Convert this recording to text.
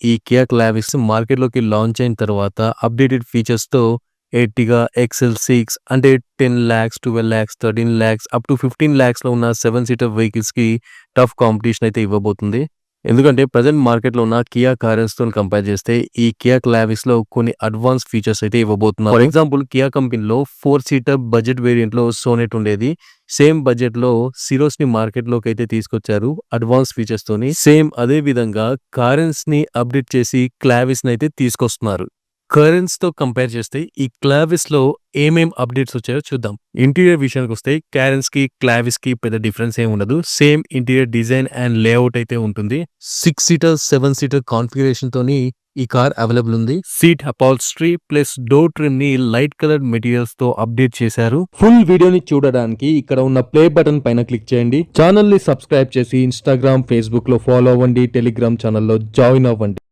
ఈ Kia Clavis మార్కెట్‌లోకి launch అయిన తర్వాత అప్‌డేటెడ్ ఫీచర్స్‌తో ఎర్టిగా ఎక్సెల్ 6 అంటే 10,00,000, 12,00,000, 13,00,000 అప్ టు 15,00,000లో ఉన్న 7 సీటర్ వెహికల్స్‌కి టఫ్ కాంపిటీషన్ అయితే ఇవ్వబోతుంది. ఎందుకంటే ప్రెజెంట్ మార్కెట్‌లో ఉన్న కియా కారెన్స్‌తోని కంపేర్ చేస్తే ఈ కియా క్లావిస్‌లో కొన్ని అడ్వాన్స్ ఫీచర్స్ అయితే ఇవ్వబోతున్నారు. ఫర్ ఎగ్జాంపుల్ కియా కంపెనీలో 4 సీటర్ బడ్జెట్ వేరియంట్‌లో సోనెట్ ఉండేది. సేమ్ బడ్జెట్‌లో సిరోస్‌ని మార్కెట్‌లోకి అయితే తీసుకొచ్చారు అడ్వాన్స్ ఫీచర్స్‌తోని. సేమ్ అదే విధంగా కారెన్స్‌ని అప్‌డేట్ చేసి క్లావిస్‌ని అయితే తీసుకొస్తున్నారు. కరెన్స్‌తో కంపేర్ చేస్తే ఈ క్లావిస్‌లో ఏమేం అప్‌డేట్స్ వచ్చాయో చూద్దాం. ఇంటీరియర్ విషయానికొస్తే కారెన్స్‌కి, క్లావిస్‌కి పెద్ద డిఫరెన్స్ ఏమి ఉండదు. Same interior design and layout అయితే ఉంటుంది. 6 సీటర్, 7 సీటర్ కాన్ఫిగరేషన్‌తోని ఈ కార్ అవైలబుల్ ఉంది. సీట్ అపాల్స్ట్రీ ప్లస్ డోర్ ట్రిమ్‌ని లైట్ కలర్ మెటీరియల్స్‌తో అప్‌డేట్ చేశారు. ఫుల్ వీడియోని చూడడానికి ఇక్కడ ఉన్న ప్లే బటన్ పైన క్లిక్ చేయండి. ఛానల్‌ని సబ్స్క్రైబ్ చేసి ఇన్‌స్టాగ్రామ్, ఫేస్‌బుక్‌లో ఫాలో అవ్వండి. టెలిగ్రామ్ ఛానల్‌లో జాయిన్ అవ్వండి.